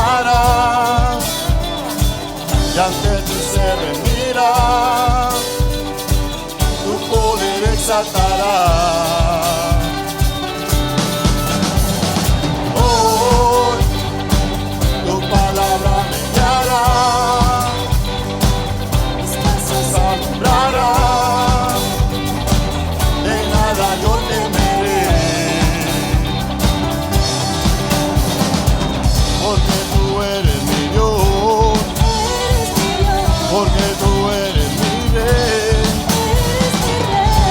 asomará y ante ti se rendirá, tu poder exaltará. Hoy tu palabra me guiará, mis pasos alumbrará, de nada yo temeré, porque tú eres mi Dios, porque tú eres mi rey,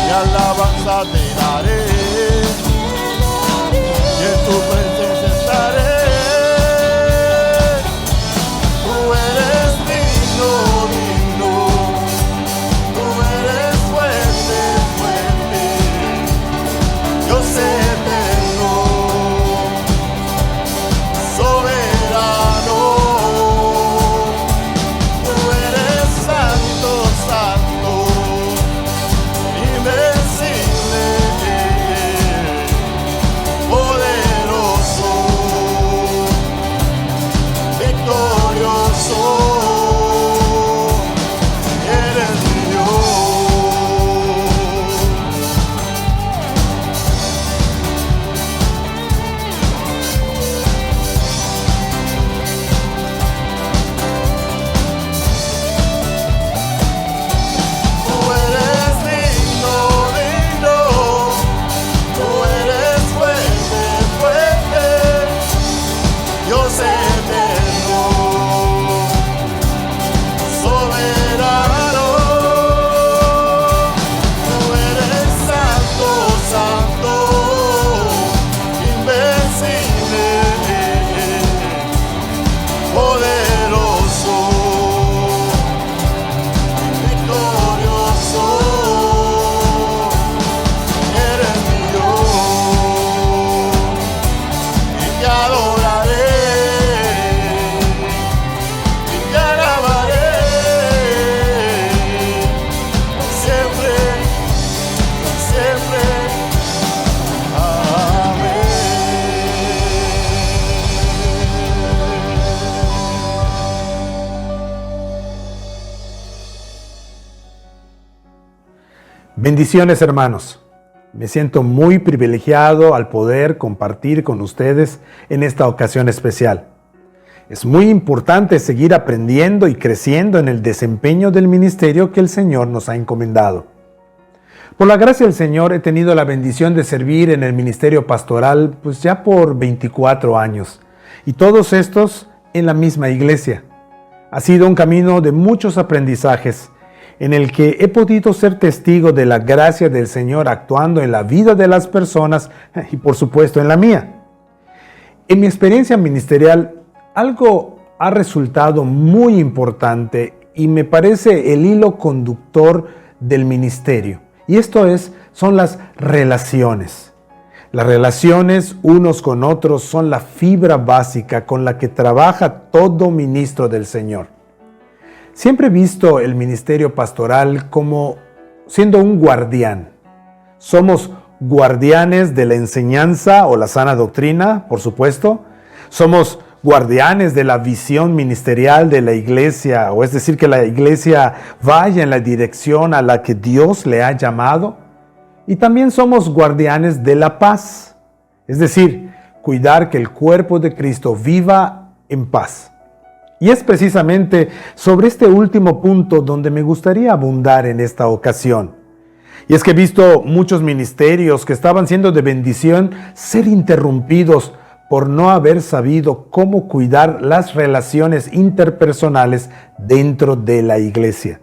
mi alabanza te daré, y en tu presencia estaré. Tú eres digno, digno, tú eres fuerte, fuerte, Dios eterno, soberano. Tú eres santo, santo, invencible, poderoso, victorioso, eres mi Dios. Tú eres digno, digno, tú eres fuerte, fuerte, Dios eterno, soberano. Tú eres santo, santo, invencible, poderoso, victorioso, eres mi Dios, y te adoraré, y te alabaré, siempre, siempre, amén. Bendiciones, hermanos. Me siento muy privilegiado al poder compartir con ustedes en esta ocasión especial. Es muy importante seguir aprendiendo y creciendo en el desempeño del ministerio que el Señor nos ha encomendado. Por la gracia del Señor he tenido la bendición de servir en el ministerio pastoral pues ya por 24 años, y todos estos en la misma iglesia. Ha sido un camino de muchos aprendizajes, en el que he podido ser testigo de la gracia del Señor actuando en la vida de las personas y por supuesto en la mía. En mi experiencia ministerial, algo ha resultado muy importante y me parece el hilo conductor del ministerio. Y esto son las relaciones. Las relaciones unos con otros son la fibra básica con la que trabaja todo ministro del Señor. Siempre he visto el ministerio pastoral como siendo un guardián. Somos guardianes de la enseñanza o la sana doctrina, por supuesto. Somos guardianes de la visión ministerial de la iglesia, o es decir, que la iglesia vaya en la dirección a la que Dios le ha llamado. Y también somos guardianes de la paz, es decir, cuidar que el cuerpo de Cristo viva en paz. Y es precisamente sobre este último punto donde me gustaría abundar en esta ocasión. Y es que he visto muchos ministerios que estaban siendo de bendición ser interrumpidos por no haber sabido cómo cuidar las relaciones interpersonales dentro de la iglesia.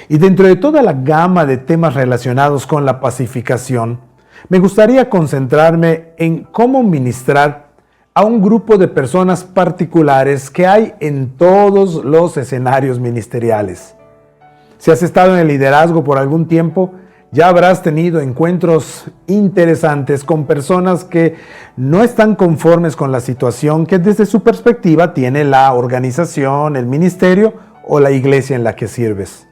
Y dentro de toda la gama de temas relacionados con la pacificación, me gustaría concentrarme en cómo ministrar a un grupo de personas particulares que hay en todos los escenarios ministeriales. Si has estado en el liderazgo por algún tiempo, ya habrás tenido encuentros interesantes con personas que no están conformes con la situación que desde su perspectiva tiene la organización, el ministerio o la iglesia en la que sirves.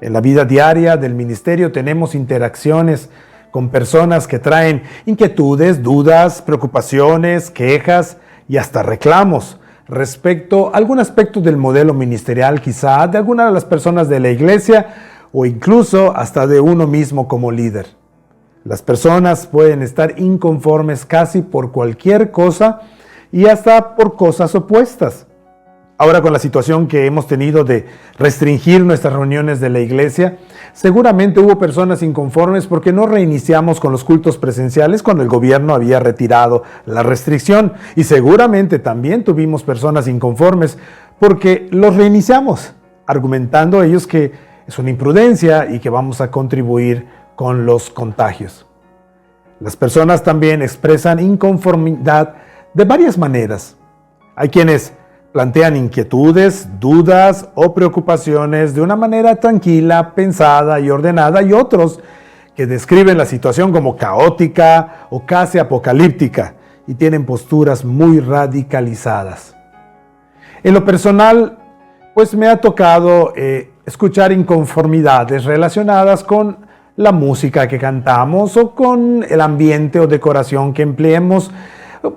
En la vida diaria del ministerio tenemos interacciones con personas que traen inquietudes, dudas, preocupaciones, quejas y hasta reclamos respecto a algún aspecto del modelo ministerial, quizá de alguna de las personas de la iglesia o incluso hasta de uno mismo como líder. Las personas pueden estar inconformes casi por cualquier cosa y hasta por cosas opuestas. Ahora, con la situación que hemos tenido de restringir nuestras reuniones de la iglesia, seguramente hubo personas inconformes porque no reiniciamos con los cultos presenciales cuando el gobierno había retirado la restricción. Y seguramente también tuvimos personas inconformes porque los reiniciamos, argumentando ellos que es una imprudencia y que vamos a contribuir con los contagios. Las personas también expresan inconformidad de varias maneras. Hay quienes plantean inquietudes, dudas o preocupaciones de una manera tranquila, pensada y ordenada, y otros que describen la situación como caótica o casi apocalíptica y tienen posturas muy radicalizadas. En lo personal, pues me ha tocado escuchar inconformidades relacionadas con la música que cantamos o con el ambiente o decoración que empleemos,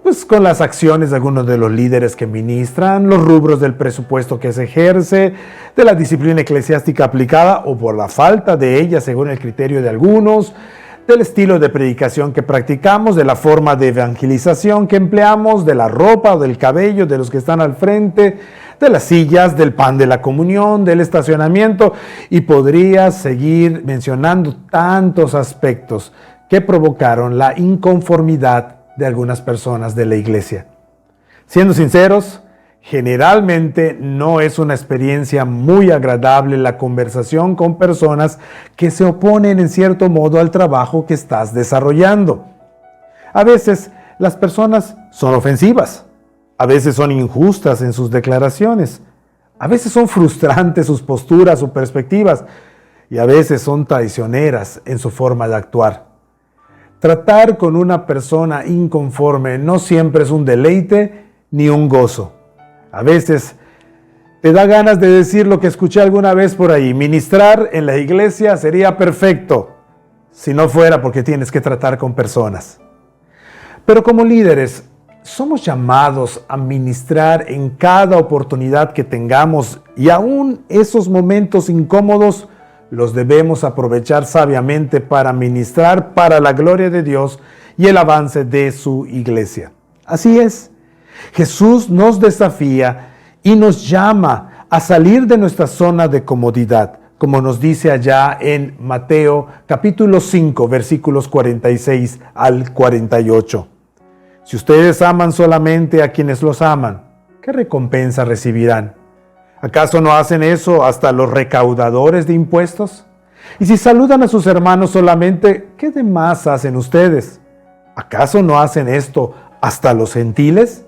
pues con las acciones de algunos de los líderes que ministran, los rubros del presupuesto que se ejerce, de la disciplina eclesiástica aplicada o por la falta de ella según el criterio de algunos, del estilo de predicación que practicamos, de la forma de evangelización que empleamos, de la ropa o del cabello de los que están al frente, de las sillas, del pan de la comunión, del estacionamiento, y podría seguir mencionando tantos aspectos que provocaron la inconformidad de algunas personas de la iglesia. Siendo sinceros, generalmente no es una experiencia muy agradable la conversación con personas que se oponen en cierto modo al trabajo que estás desarrollando. A veces las personas son ofensivas, a veces son injustas en sus declaraciones, a veces son frustrantes sus posturas o perspectivas y a veces son traicioneras en su forma de actuar. Tratar con una persona inconforme no siempre es un deleite ni un gozo. A veces te da ganas de decir lo que escuché alguna vez por ahí: ministrar en la iglesia sería perfecto si no fuera porque tienes que tratar con personas. Pero como líderes, somos llamados a ministrar en cada oportunidad que tengamos, y aún esos momentos incómodos los debemos aprovechar sabiamente para ministrar para la gloria de Dios y el avance de su iglesia. Así es, Jesús nos desafía y nos llama a salir de nuestra zona de comodidad, como nos dice allá en Mateo capítulo 5, versículos 46 al 48. Si ustedes aman solamente a quienes los aman, ¿qué recompensa recibirán? ¿Acaso no hacen eso hasta los recaudadores de impuestos? Y si saludan a sus hermanos solamente, ¿qué de más hacen ustedes? ¿Acaso no hacen esto hasta los gentiles?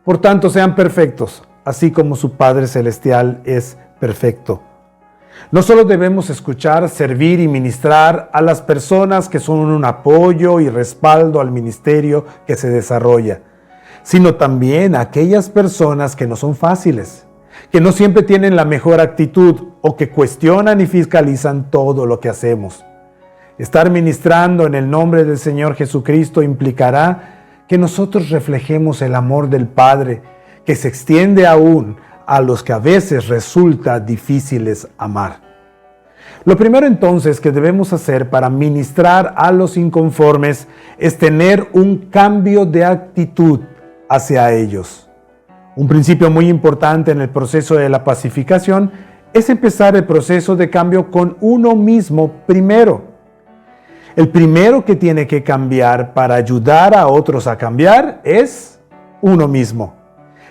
Por tanto, sean perfectos, así como su Padre Celestial es perfecto. No solo debemos escuchar, servir y ministrar a las personas que son un apoyo y respaldo al ministerio que se desarrolla, sino también a aquellas personas que no son fáciles, que no siempre tienen la mejor actitud o que cuestionan y fiscalizan todo lo que hacemos. Estar ministrando en el nombre del Señor Jesucristo implicará que nosotros reflejemos el amor del Padre, que se extiende aún a los que a veces resulta difíciles amar. Lo primero entonces que debemos hacer para ministrar a los inconformes es tener un cambio de actitud hacia ellos. Un principio muy importante en el proceso de la pacificación es empezar el proceso de cambio con uno mismo primero. El primero que tiene que cambiar para ayudar a otros a cambiar es uno mismo.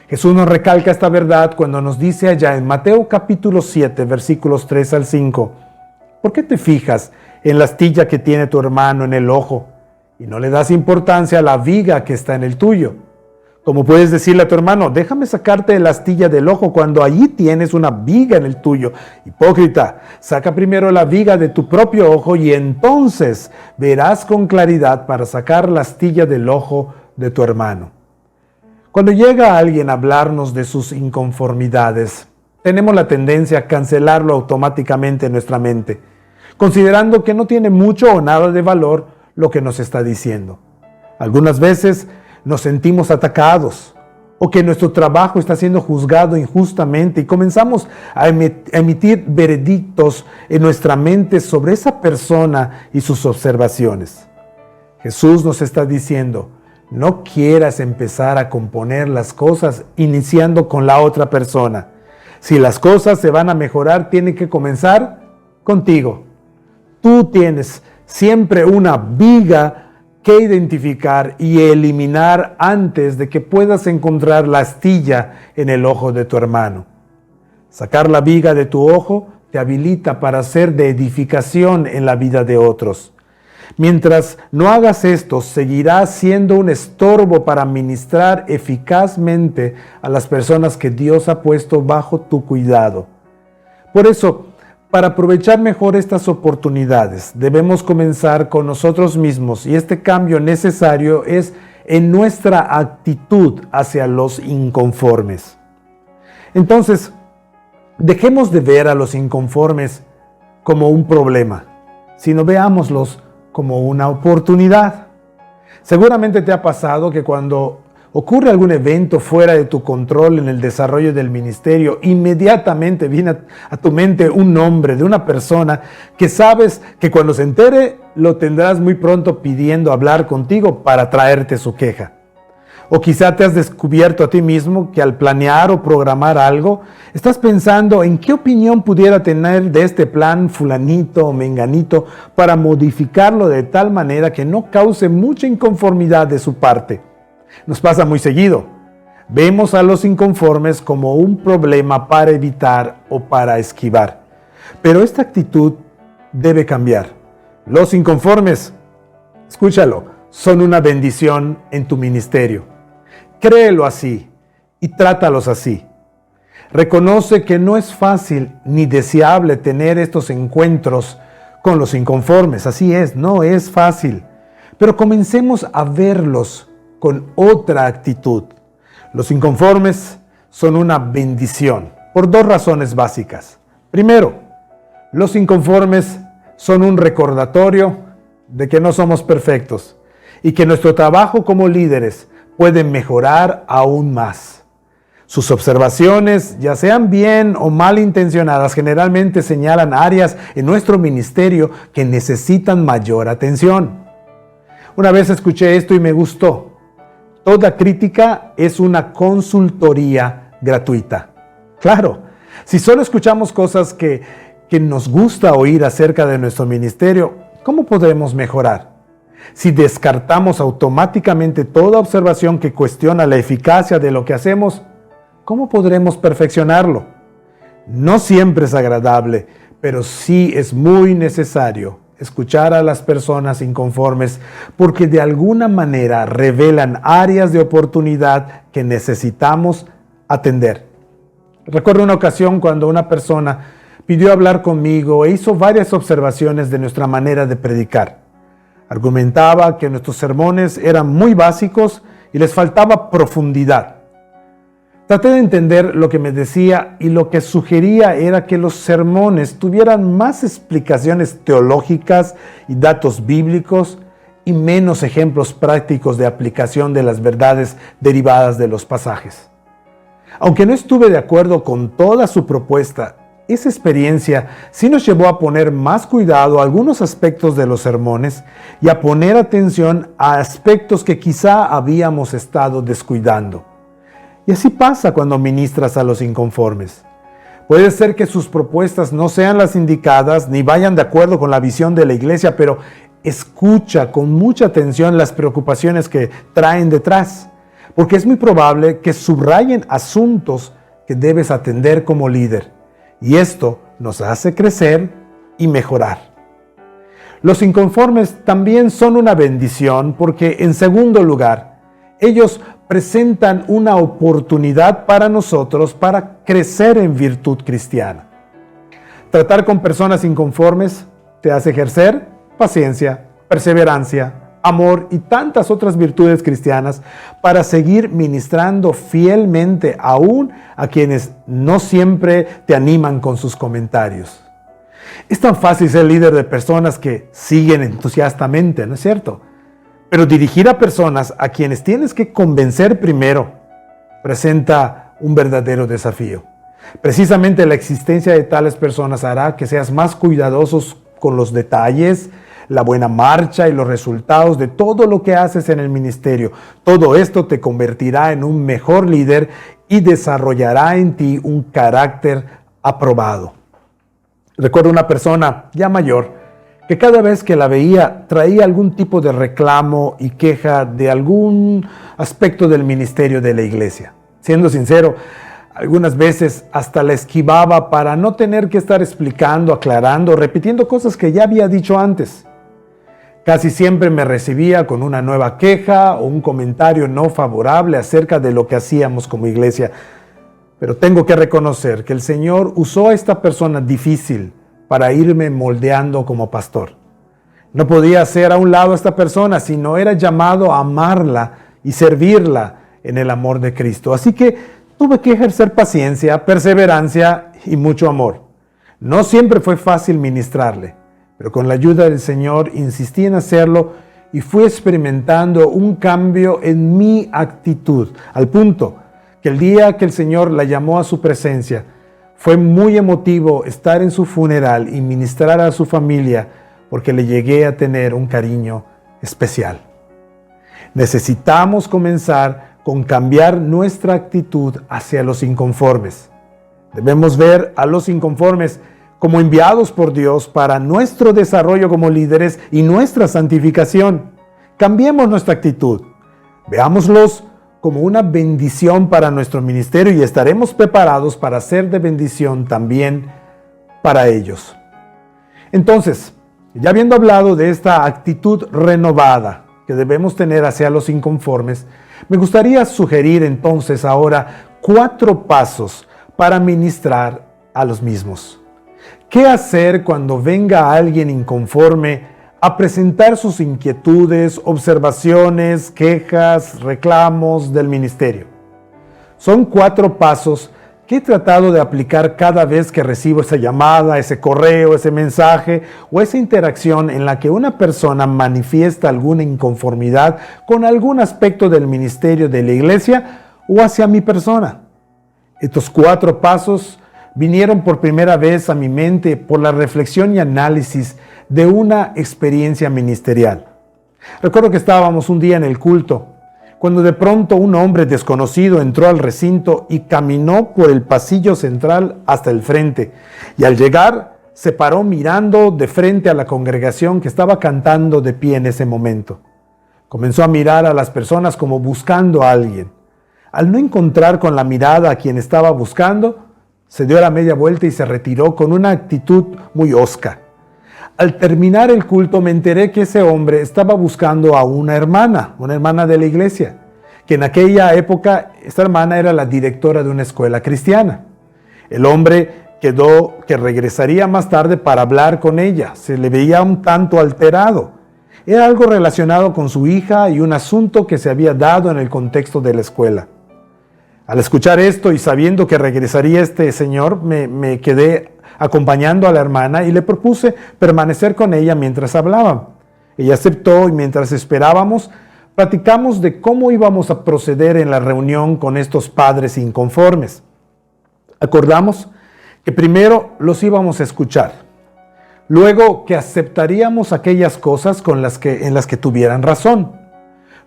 Jesús nos recalca esta verdad cuando nos dice allá en Mateo capítulo 7, versículos 3 al 5, ¿por qué te fijas en la astilla que tiene tu hermano en el ojo y no le das importancia a la viga que está en el tuyo? Como puedes decirle a tu hermano, déjame sacarte la astilla del ojo cuando allí tienes una viga en el tuyo. Hipócrita, saca primero la viga de tu propio ojo y entonces verás con claridad para sacar la astilla del ojo de tu hermano. Cuando llega alguien a hablarnos de sus inconformidades, tenemos la tendencia a cancelarlo automáticamente en nuestra mente, considerando que no tiene mucho o nada de valor lo que nos está diciendo. Algunas veces nos sentimos atacados o que nuestro trabajo está siendo juzgado injustamente y comenzamos a emitir veredictos en nuestra mente sobre esa persona y sus observaciones. Jesús nos está diciendo, no quieras empezar a componer las cosas iniciando con la otra persona. Si las cosas se van a mejorar, tienen que comenzar contigo. Tú tienes siempre una viga que identificar y eliminar antes de que puedas encontrar la astilla en el ojo de tu hermano. Sacar la viga de tu ojo te habilita para ser de edificación en la vida de otros. Mientras no hagas esto, seguirás siendo un estorbo para ministrar eficazmente a las personas que Dios ha puesto bajo tu cuidado. Por eso, para aprovechar mejor estas oportunidades, debemos comenzar con nosotros mismos y este cambio necesario es en nuestra actitud hacia los inconformes. Entonces, dejemos de ver a los inconformes como un problema, sino veámoslos como una oportunidad. Seguramente te ha pasado que cuando ocurre algún evento fuera de tu control en el desarrollo del ministerio, inmediatamente viene a tu mente un nombre de una persona que sabes que cuando se entere lo tendrás muy pronto pidiendo hablar contigo para traerte su queja. O quizá te has descubierto a ti mismo que al planear o programar algo, estás pensando en qué opinión pudiera tener de este plan fulanito o menganito para modificarlo de tal manera que no cause mucha inconformidad de su parte. Nos pasa muy seguido. Vemos a los inconformes como un problema para evitar o para esquivar. Pero esta actitud debe cambiar. Los inconformes, escúchalo, son una bendición en tu ministerio. Créelo así y trátalos así. Reconoce que no es fácil ni deseable tener estos encuentros con los inconformes. Así es, no es fácil. Pero comencemos a verlos con otra actitud. Los inconformes son una bendición por dos razones básicas. Primero, los inconformes son un recordatorio de que no somos perfectos y que nuestro trabajo como líderes puede mejorar aún más. Sus observaciones, ya sean bien o mal intencionadas, generalmente señalan áreas en nuestro ministerio que necesitan mayor atención. Una vez escuché esto y me gustó. Toda crítica es una consultoría gratuita. Claro, si solo escuchamos cosas que nos gusta oír acerca de nuestro ministerio, ¿cómo podremos mejorar? Si descartamos automáticamente toda observación que cuestiona la eficacia de lo que hacemos, ¿cómo podremos perfeccionarlo? No siempre es agradable, pero sí es muy necesario escuchar a las personas inconformes porque de alguna manera revelan áreas de oportunidad que necesitamos atender. Recuerdo una ocasión cuando una persona pidió hablar conmigo e hizo varias observaciones de nuestra manera de predicar. Argumentaba que nuestros sermones eran muy básicos y les faltaba profundidad. Traté de entender lo que me decía y lo que sugería era que los sermones tuvieran más explicaciones teológicas y datos bíblicos y menos ejemplos prácticos de aplicación de las verdades derivadas de los pasajes. Aunque no estuve de acuerdo con toda su propuesta, esa experiencia sí nos llevó a poner más cuidado a algunos aspectos de los sermones y a poner atención a aspectos que quizá habíamos estado descuidando. Y así pasa cuando ministras a los inconformes. Puede ser que sus propuestas no sean las indicadas ni vayan de acuerdo con la visión de la iglesia, pero escucha con mucha atención las preocupaciones que traen detrás, porque es muy probable que subrayen asuntos que debes atender como líder. Y esto nos hace crecer y mejorar. Los inconformes también son una bendición porque, en segundo lugar, ellos presentan una oportunidad para nosotros para crecer en virtud cristiana. Tratar con personas inconformes te hace ejercer paciencia, perseverancia, amor y tantas otras virtudes cristianas para seguir ministrando fielmente aún a quienes no siempre te animan con sus comentarios. Es tan fácil ser líder de personas que siguen entusiastamente, ¿no es cierto? Pero dirigir a personas a quienes tienes que convencer primero presenta un verdadero desafío. Precisamente la existencia de tales personas hará que seas más cuidadosos con los detalles, la buena marcha y los resultados de todo lo que haces en el ministerio. Todo esto te convertirá en un mejor líder y desarrollará en ti un carácter aprobado. Recuerdo una persona ya mayor que cada vez que la veía traía algún tipo de reclamo y queja de algún aspecto del ministerio de la iglesia. Siendo sincero, algunas veces hasta la esquivaba para no tener que estar explicando, aclarando, repitiendo cosas que ya había dicho antes. Casi siempre me recibía con una nueva queja o un comentario no favorable acerca de lo que hacíamos como iglesia. Pero tengo que reconocer que el Señor usó a esta persona difícil para irme moldeando como pastor. No podía hacer a un lado a esta persona, sino era llamado a amarla y servirla en el amor de Cristo. Así que tuve que ejercer paciencia, perseverancia y mucho amor. No siempre fue fácil ministrarle, pero con la ayuda del Señor insistí en hacerlo y fui experimentando un cambio en mi actitud, al punto que el día que el Señor la llamó a su presencia, fue muy emotivo estar en su funeral y ministrar a su familia porque le llegué a tener un cariño especial. Necesitamos comenzar con cambiar nuestra actitud hacia los inconformes. Debemos ver a los inconformes como enviados por Dios para nuestro desarrollo como líderes y nuestra santificación. Cambiemos nuestra actitud. Veámoslos como una bendición para nuestro ministerio y estaremos preparados para ser de bendición también para ellos. Entonces, ya habiendo hablado de esta actitud renovada que debemos tener hacia los inconformes, me gustaría sugerir entonces ahora 4 pasos para ministrar a los mismos. ¿Qué hacer cuando venga alguien inconforme a presentar sus inquietudes, observaciones, quejas, reclamos del ministerio? Son 4 pasos que he tratado de aplicar cada vez que recibo esa llamada, ese correo, ese mensaje o esa interacción en la que una persona manifiesta alguna inconformidad con algún aspecto del ministerio de la iglesia o hacia mi persona. Estos 4 pasos vinieron por primera vez a mi mente por la reflexión y análisis de una experiencia ministerial. Recuerdo que estábamos un día en el culto, cuando de pronto un hombre desconocido entró al recinto y caminó por el pasillo central hasta el frente, y al llegar se paró mirando de frente a la congregación que estaba cantando de pie en ese momento. Comenzó a mirar a las personas como buscando a alguien. Al no encontrar con la mirada a quien estaba buscando, se dio la media vuelta y se retiró con una actitud muy hosca. Al terminar el culto me enteré que ese hombre estaba buscando a una hermana de la iglesia, que en aquella época esta hermana era la directora de una escuela cristiana. El hombre quedó que regresaría más tarde para hablar con ella. Se le veía un tanto alterado. Era algo relacionado con su hija y un asunto que se había dado en el contexto de la escuela. Al escuchar esto y sabiendo que regresaría este señor, me quedé acompañando a la hermana y le propuse permanecer con ella mientras hablaban. Ella aceptó y mientras esperábamos, platicamos de cómo íbamos a proceder en la reunión con estos padres inconformes. Acordamos que primero los íbamos a escuchar, luego que aceptaríamos aquellas cosas en las que tuvieran razón.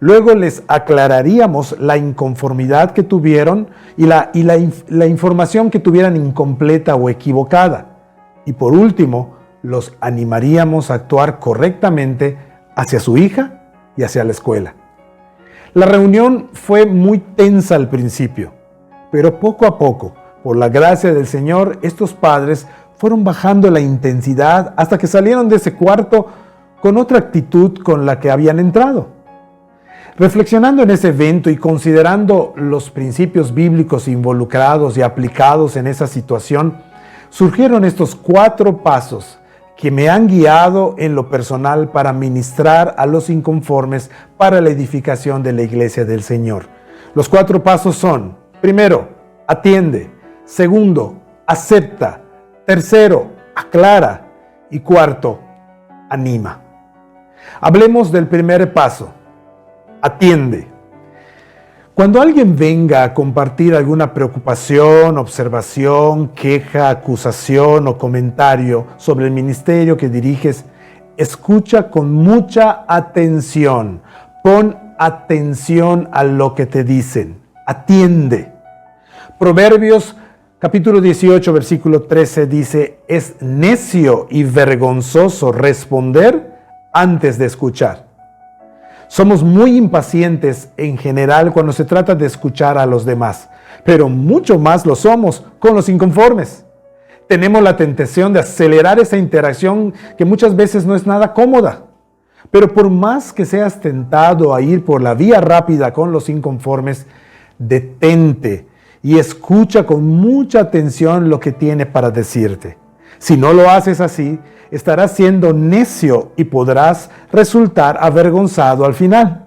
Luego les aclararíamos la inconformidad que tuvieron y la información que tuvieran incompleta o equivocada. Y por último, los animaríamos a actuar correctamente hacia su hija y hacia la escuela. La reunión fue muy tensa al principio, pero poco a poco, por la gracia del Señor, estos padres fueron bajando la intensidad hasta que salieron de ese cuarto con otra actitud con la que habían entrado. Reflexionando en ese evento y considerando los principios bíblicos involucrados y aplicados en esa situación, surgieron estos 4 pasos que me han guiado en lo personal para ministrar a los inconformes para la edificación de la iglesia del Señor. Los 4 pasos son: primero, atiende; segundo, acepta; tercero, aclara; y cuarto, anima. Hablemos del primer paso: atiende. Cuando alguien venga a compartir alguna preocupación, observación, queja, acusación o comentario sobre el ministerio que diriges, escucha con mucha atención. Pon atención a lo que te dicen. Atiende. Proverbios capítulo 18, versículo 13 dice, es necio y vergonzoso responder antes de escuchar. Somos muy impacientes en general cuando se trata de escuchar a los demás, pero mucho más lo somos con los inconformes. Tenemos la tentación de acelerar esa interacción que muchas veces no es nada cómoda. Pero por más que seas tentado a ir por la vía rápida con los inconformes, detente y escucha con mucha atención lo que tiene para decirte. Si no lo haces así, estarás siendo necio y podrás resultar avergonzado al final.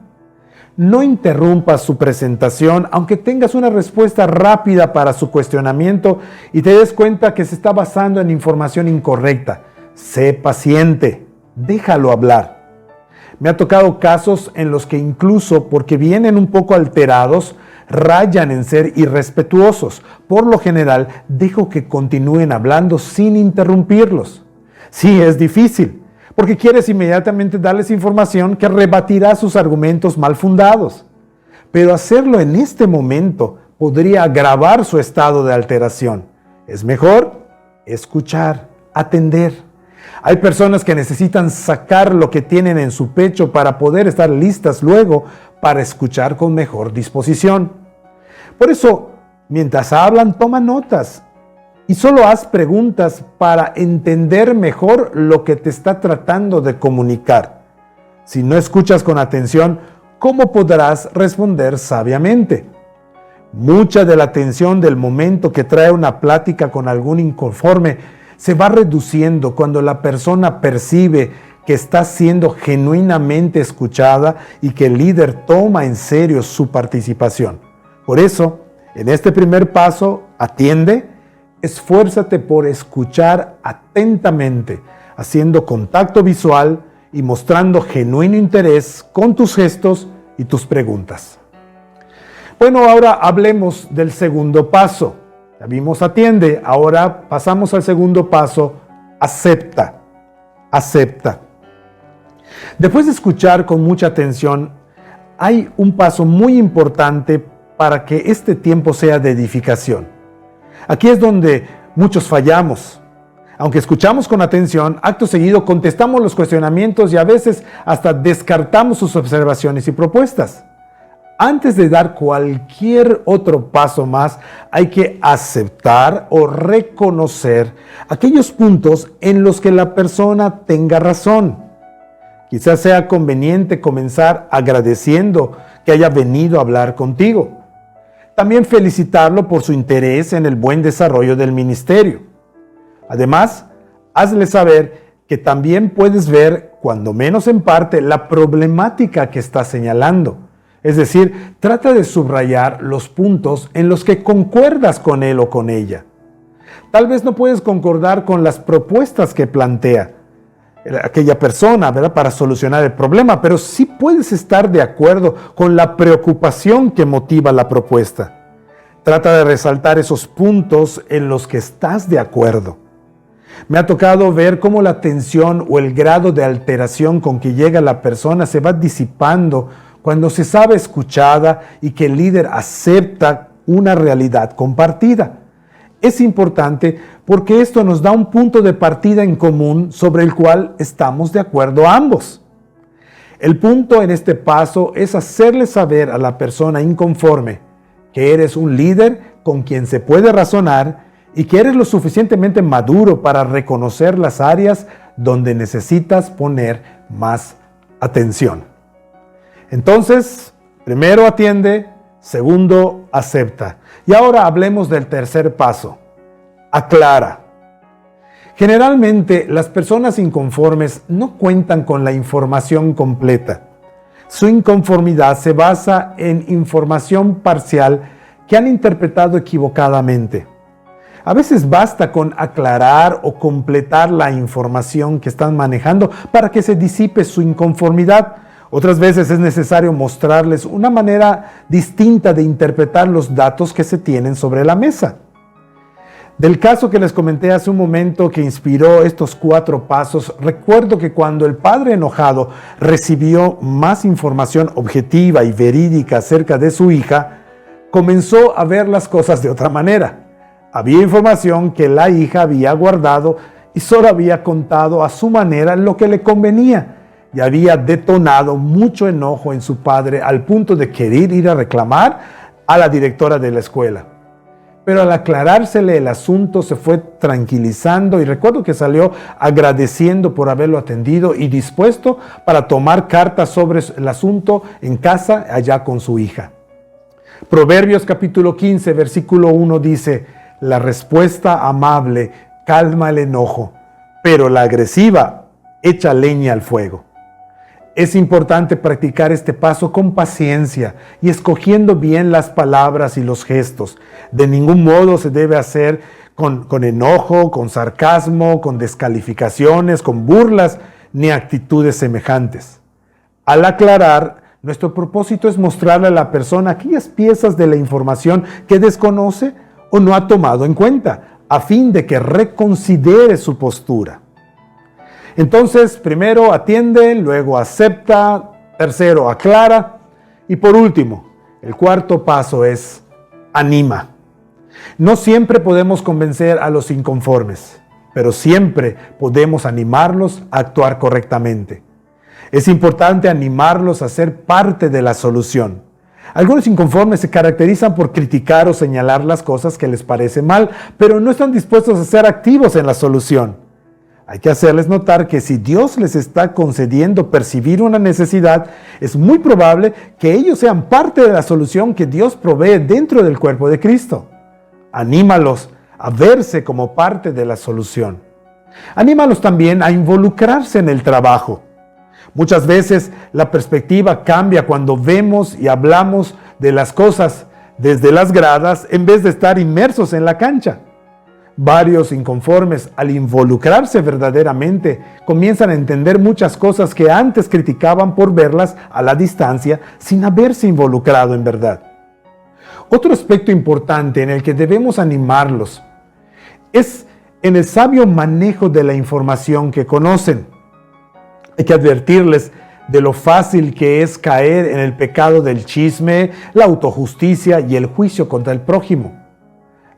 No interrumpas su presentación, aunque tengas una respuesta rápida para su cuestionamiento y te des cuenta que se está basando en información incorrecta. Sé paciente, déjalo hablar. Me ha tocado casos en los que incluso porque vienen un poco alterados, rayan en ser irrespetuosos. Por lo general, dejo que continúen hablando sin interrumpirlos. Sí, es difícil, porque quieres inmediatamente darles información que rebatirá sus argumentos mal fundados. Pero hacerlo en este momento podría agravar su estado de alteración. Es mejor escuchar, atender. Hay personas que necesitan sacar lo que tienen en su pecho para poder estar listas luego para escuchar con mejor disposición. Por eso, mientras hablan, toma notas y solo haz preguntas para entender mejor lo que te está tratando de comunicar. Si no escuchas con atención, ¿cómo podrás responder sabiamente? Mucha de la atención del momento que trae una plática con algún inconforme se va reduciendo cuando la persona percibe que está siendo genuinamente escuchada y que el líder toma en serio su participación. Por eso, en este primer paso, atiende, esfuérzate por escuchar atentamente, haciendo contacto visual y mostrando genuino interés con tus gestos y tus preguntas. Bueno, ahora hablemos del segundo paso. Ya vimos atiende, ahora pasamos al segundo paso, acepta. Acepta. Después de escuchar con mucha atención, hay un paso muy importante para que este tiempo sea de edificación. Aquí es donde muchos fallamos. Aunque escuchamos con atención, acto seguido contestamos los cuestionamientos y a veces hasta descartamos sus observaciones y propuestas. Antes de dar cualquier otro paso más, hay que aceptar o reconocer aquellos puntos en los que la persona tenga razón. Quizás sea conveniente comenzar agradeciendo que haya venido a hablar contigo. También felicitarlo por su interés en el buen desarrollo del ministerio. Además, hazle saber que también puedes ver, cuando menos en parte, la problemática que está señalando. Es decir, trata de subrayar los puntos en los que concuerdas con él o con ella. Tal vez no puedes concordar con las propuestas que plantea aquella persona, ¿verdad?, para solucionar el problema, pero sí puedes estar de acuerdo con la preocupación que motiva la propuesta. Trata de resaltar esos puntos en los que estás de acuerdo. Me ha tocado ver cómo la tensión o el grado de alteración con que llega la persona se va disipando cuando se sabe escuchada y que el líder acepta una realidad compartida. Es importante porque esto nos da un punto de partida en común sobre el cual estamos de acuerdo ambos. El punto en este paso es hacerle saber a la persona inconforme que eres un líder con quien se puede razonar y que eres lo suficientemente maduro para reconocer las áreas donde necesitas poner más atención. Entonces, primero atiende, segundo acepta. Y ahora hablemos del tercer paso, aclara. Generalmente las personas inconformes no cuentan con la información completa. Su inconformidad se basa en información parcial que han interpretado equivocadamente. A veces basta con aclarar o completar la información que están manejando para que se disipe su inconformidad Otras veces es necesario mostrarles una manera distinta de interpretar los datos que se tienen sobre la mesa. Del caso que les comenté hace un momento que inspiró estos 4 pasos, recuerdo que cuando el padre enojado recibió más información objetiva y verídica acerca de su hija, comenzó a ver las cosas de otra manera. Había información que la hija había guardado y solo había contado a su manera lo que le convenía, y había detonado mucho enojo en su padre al punto de querer ir a reclamar a la directora de la escuela. Pero al aclarársele el asunto se fue tranquilizando y recuerdo que salió agradeciendo por haberlo atendido y dispuesto para tomar cartas sobre el asunto en casa allá con su hija. Proverbios capítulo 15 versículo 1 dice: la respuesta amable calma el enojo, pero la agresiva echa leña al fuego. Es importante practicar este paso con paciencia y escogiendo bien las palabras y los gestos. De ningún modo se debe hacer con enojo, con sarcasmo, con descalificaciones, con burlas, ni actitudes semejantes. Al aclarar, nuestro propósito es mostrarle a la persona aquellas piezas de la información que desconoce o no ha tomado en cuenta, a fin de que reconsidere su postura. Entonces, primero atiende, luego acepta, tercero aclara y por último, el 4º paso es anima. No siempre podemos convencer a los inconformes, pero siempre podemos animarlos a actuar correctamente. Es importante animarlos a ser parte de la solución. Algunos inconformes se caracterizan por criticar o señalar las cosas que les parecen mal, pero no están dispuestos a ser activos en la solución. Hay que hacerles notar que si Dios les está concediendo percibir una necesidad, es muy probable que ellos sean parte de la solución que Dios provee dentro del cuerpo de Cristo. Anímalos a verse como parte de la solución. Anímalos también a involucrarse en el trabajo. Muchas veces la perspectiva cambia cuando vemos y hablamos de las cosas desde las gradas en vez de estar inmersos en la cancha. Varios inconformes, al involucrarse verdaderamente, comienzan a entender muchas cosas que antes criticaban por verlas a la distancia sin haberse involucrado en verdad. Otro aspecto importante en el que debemos animarlos es en el sabio manejo de la información que conocen. Hay que advertirles de lo fácil que es caer en el pecado del chisme, la autojusticia y el juicio contra el prójimo.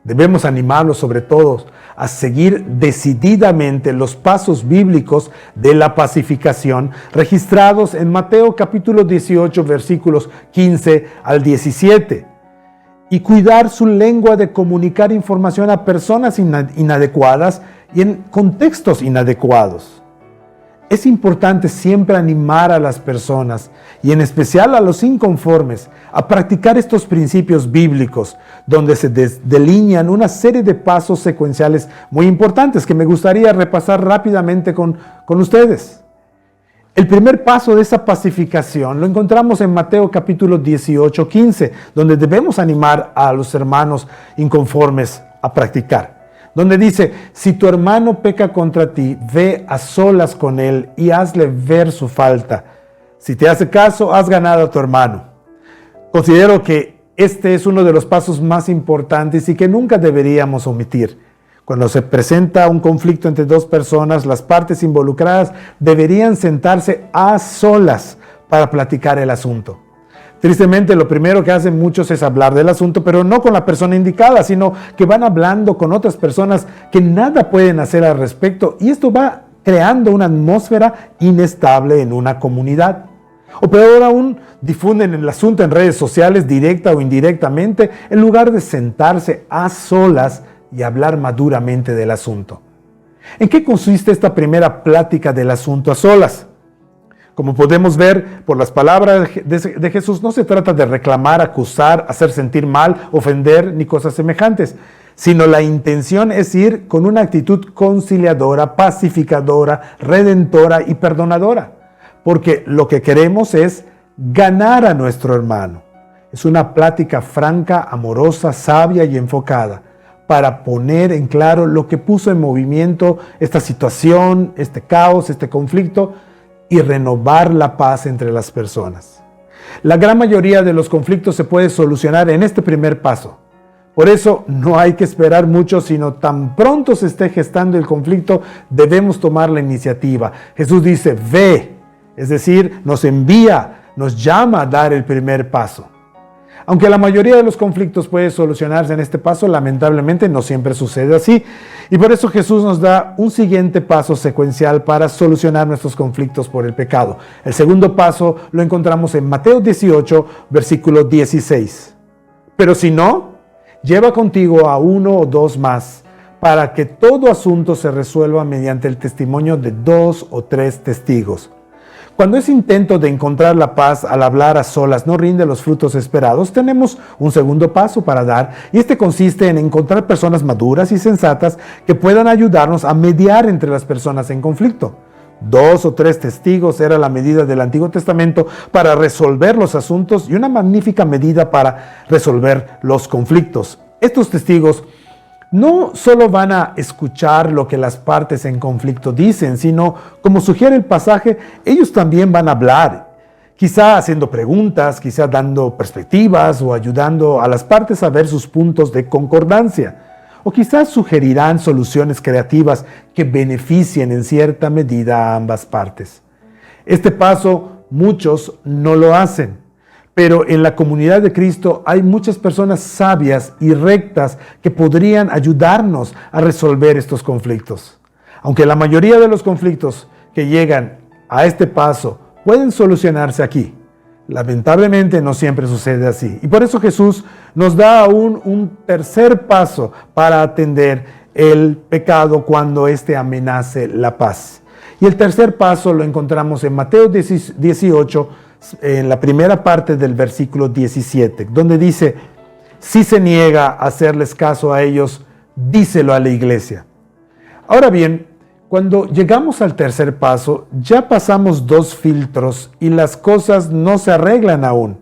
Debemos animarlos sobre todo a seguir decididamente los pasos bíblicos de la pacificación registrados en Mateo capítulo 18 versículos 15 al 17 y cuidar su lengua de comunicar información a personas inadecuadas y en contextos inadecuados. Es importante siempre animar a las personas y en especial a los inconformes a practicar estos principios bíblicos donde se delinean una serie de pasos secuenciales muy importantes que me gustaría repasar rápidamente con ustedes. El primer paso de esa pacificación lo encontramos en Mateo capítulo 18, 15, donde debemos animar a los hermanos inconformes a practicar. Donde dice, si tu hermano peca contra ti, ve a solas con él y hazle ver su falta. Si te hace caso, has ganado a tu hermano. Considero que este es uno de los pasos más importantes y que nunca deberíamos omitir. Cuando se presenta un conflicto entre dos personas, las partes involucradas deberían sentarse a solas para platicar el asunto. Tristemente, lo primero que hacen muchos es hablar del asunto, pero no con la persona indicada, sino que van hablando con otras personas que nada pueden hacer al respecto y esto va creando una atmósfera inestable en una comunidad. O peor aún, difunden el asunto en redes sociales directa o indirectamente en lugar de sentarse a solas y hablar maduramente del asunto. ¿En qué consiste esta primera plática del asunto a solas? Como podemos ver por las palabras de Jesús, no se trata de reclamar, acusar, hacer sentir mal, ofender ni cosas semejantes, sino la intención es ir con una actitud conciliadora, pacificadora, redentora y perdonadora, porque lo que queremos es ganar a nuestro hermano. Es una plática franca, amorosa, sabia y enfocada para poner en claro lo que puso en movimiento esta situación, este caos, este conflicto, y renovar la paz entre las personas. La gran mayoría de los conflictos se puede solucionar en este primer paso. Por eso no hay que esperar mucho, sino tan pronto se esté gestando el conflicto, debemos tomar la iniciativa. Jesús dice, ve, es decir, nos envía, nos llama a dar el primer paso. Aunque la mayoría de los conflictos puede solucionarse en este paso, lamentablemente no siempre sucede así. Y por eso Jesús nos da un siguiente paso secuencial para solucionar nuestros conflictos por el pecado. El segundo paso lo encontramos en Mateo 18, versículo 16. Pero si no, lleva contigo a uno o dos más, para que todo asunto se resuelva mediante el testimonio de 2 o 3 testigos. Cuando ese intento de encontrar la paz al hablar a solas no rinde los frutos esperados, tenemos un segundo paso para dar, y este consiste en encontrar personas maduras y sensatas que puedan ayudarnos a mediar entre las personas en conflicto. 2 o 3 testigos era la medida del Antiguo Testamento para resolver los asuntos y una magnífica medida para resolver los conflictos. Estos testigos no solo van a escuchar lo que las partes en conflicto dicen, sino, como sugiere el pasaje, ellos también van a hablar, quizá haciendo preguntas, quizá dando perspectivas o ayudando a las partes a ver sus puntos de concordancia. O quizás sugerirán soluciones creativas que beneficien en cierta medida a ambas partes. Este paso muchos no lo hacen. Pero en la comunidad de Cristo hay muchas personas sabias y rectas que podrían ayudarnos a resolver estos conflictos. Aunque la mayoría de los conflictos que llegan a este paso pueden solucionarse aquí, lamentablemente no siempre sucede así. Y por eso Jesús nos da aún un tercer paso para atender el pecado cuando éste amenace la paz. Y el tercer paso lo encontramos en Mateo 18, en la primera parte del versículo 17, donde dice, si se niega a hacerles caso a ellos, díselo a la iglesia. Ahora bien, cuando llegamos al tercer paso, ya pasamos 2 filtros y las cosas no se arreglan aún.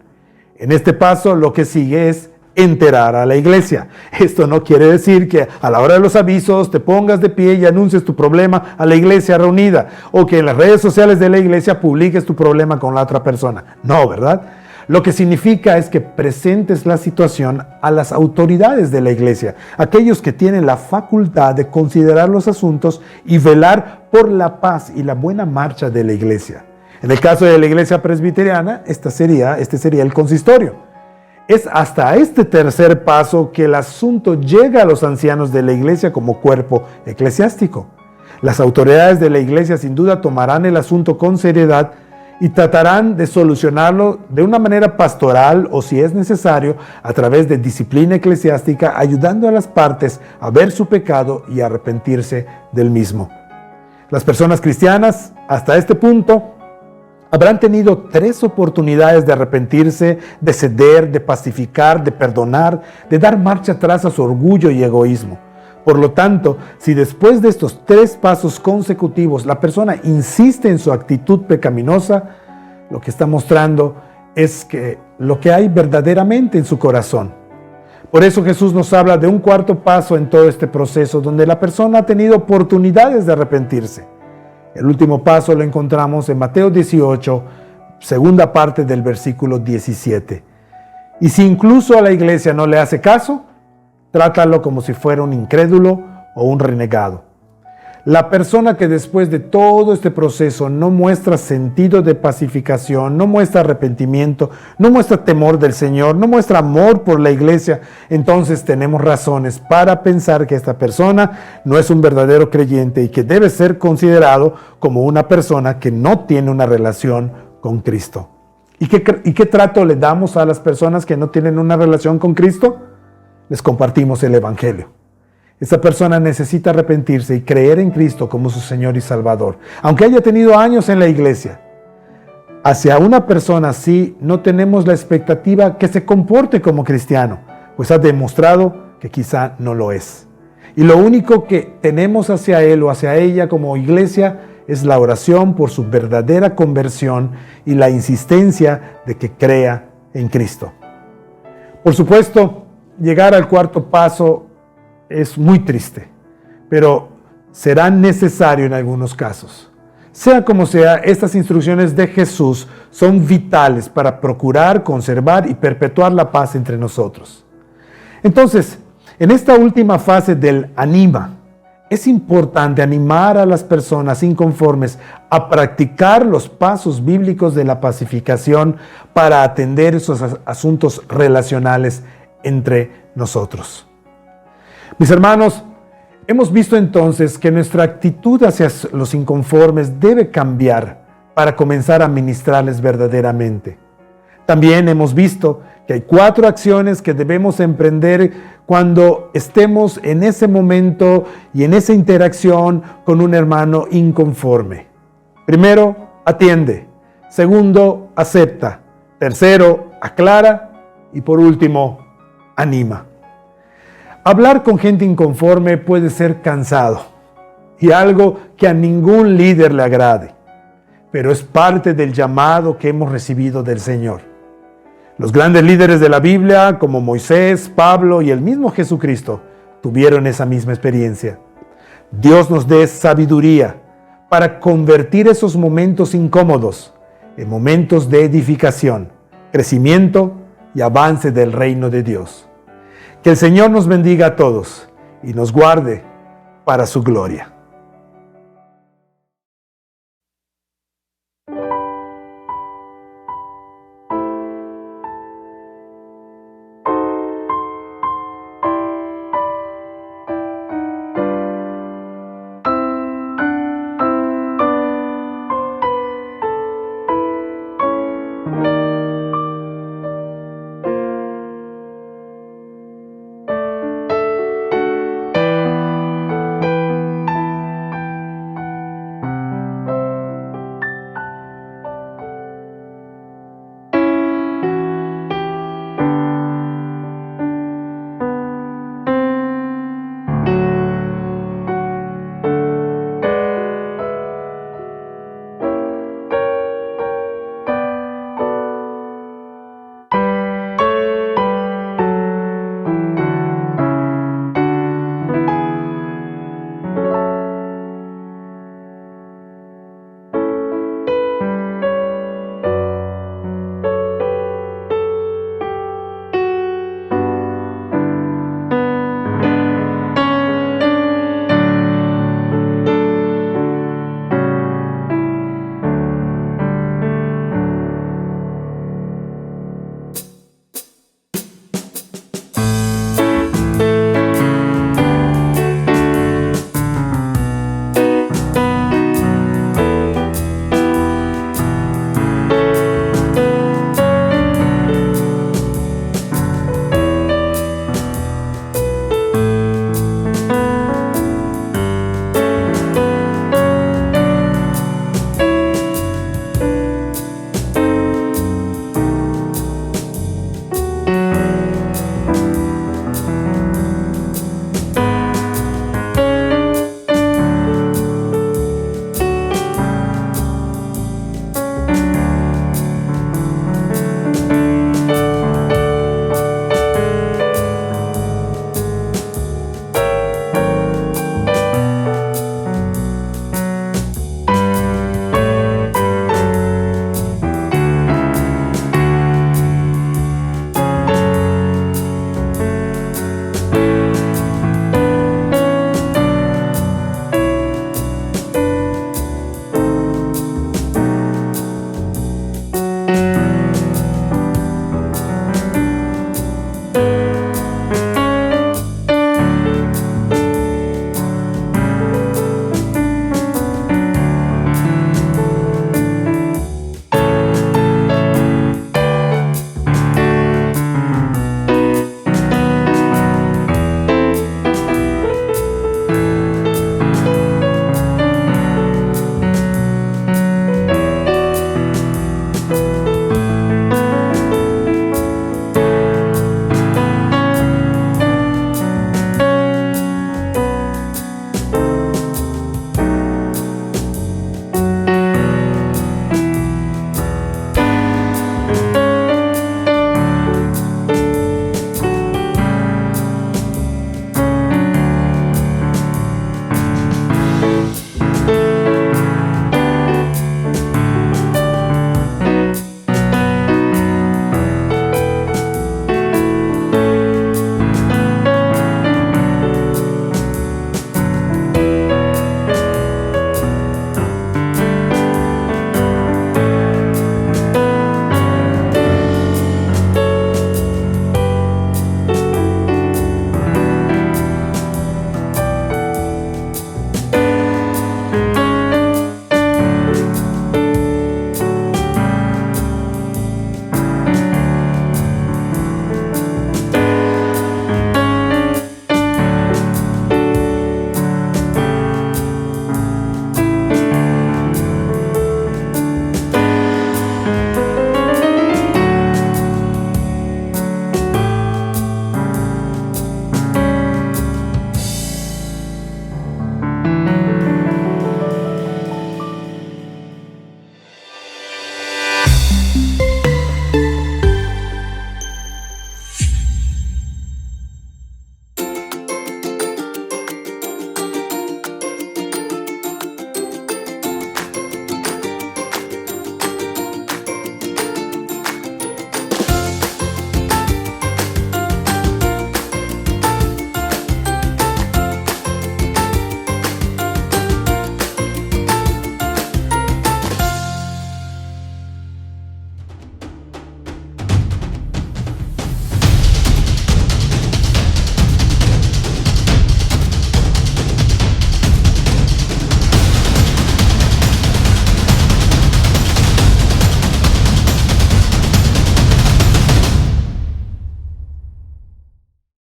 En este paso, lo que sigue es enterar a la iglesia. Esto no quiere decir que a la hora de los avisos te pongas de pie y anuncies tu problema a la iglesia reunida, o que en las redes sociales de la iglesia publiques tu problema con la otra persona. No, ¿verdad? Lo que significa es que presentes la situación a las autoridades de la iglesia, aquellos que tienen la facultad de considerar los asuntos y velar por la paz y la buena marcha de la iglesia. En el caso de la iglesia presbiteriana, este sería el consistorio. Es hasta este tercer paso que el asunto llega a los ancianos de la iglesia como cuerpo eclesiástico. Las autoridades de la iglesia sin duda tomarán el asunto con seriedad y tratarán de solucionarlo de una manera pastoral o, si es necesario, a través de disciplina eclesiástica, ayudando a las partes a ver su pecado y arrepentirse del mismo. Las personas cristianas, hasta este punto, habrán tenido 3 oportunidades de arrepentirse, de ceder, de pacificar, de perdonar, de dar marcha atrás a su orgullo y egoísmo. Por lo tanto, si después de estos 3 pasos consecutivos la persona insiste en su actitud pecaminosa, lo que está mostrando es que lo que hay verdaderamente en su corazón. Por eso Jesús nos habla de un cuarto paso en todo este proceso, donde la persona ha tenido oportunidades de arrepentirse. El último paso lo encontramos en Mateo 18, segunda parte del versículo 17. Y si incluso a la iglesia no le hace caso, trátalo como si fuera un incrédulo o un renegado. La persona que después de todo este proceso no muestra sentido de pacificación, no muestra arrepentimiento, no muestra temor del Señor, no muestra amor por la iglesia, entonces tenemos razones para pensar que esta persona no es un verdadero creyente y que debe ser considerado como una persona que no tiene una relación con Cristo. ¿Y qué trato le damos a las personas que no tienen una relación con Cristo? Les compartimos el Evangelio. Esta persona necesita arrepentirse y creer en Cristo como su Señor y Salvador, aunque haya tenido años en la iglesia. Hacia una persona así no tenemos la expectativa que se comporte como cristiano, pues ha demostrado que quizá no lo es. Y lo único que tenemos hacia él o hacia ella como iglesia es la oración por su verdadera conversión y la insistencia de que crea en Cristo. Por supuesto, llegar al cuarto paso es muy triste, pero será necesario en algunos casos. Sea como sea, estas instrucciones de Jesús son vitales para procurar, conservar y perpetuar la paz entre nosotros. Entonces, en esta última fase del anima, es importante animar a las personas inconformes a practicar los pasos bíblicos de la pacificación para atender esos asuntos relacionales entre nosotros. Mis hermanos, hemos visto entonces que nuestra actitud hacia los inconformes debe cambiar para comenzar a ministrarles verdaderamente. También hemos visto que hay 4 acciones que debemos emprender cuando estemos en ese momento y en esa interacción con un hermano inconforme. Primero, atiende. Segundo, acepta. Tercero, aclara. Y por último, anima. Hablar con gente inconforme puede ser cansado y algo que a ningún líder le agrade, pero es parte del llamado que hemos recibido del Señor. Los grandes líderes de la Biblia, como Moisés, Pablo y el mismo Jesucristo, tuvieron esa misma experiencia. Dios nos dé sabiduría para convertir esos momentos incómodos en momentos de edificación, crecimiento y avance del reino de Dios. Que el Señor nos bendiga a todos y nos guarde para su gloria.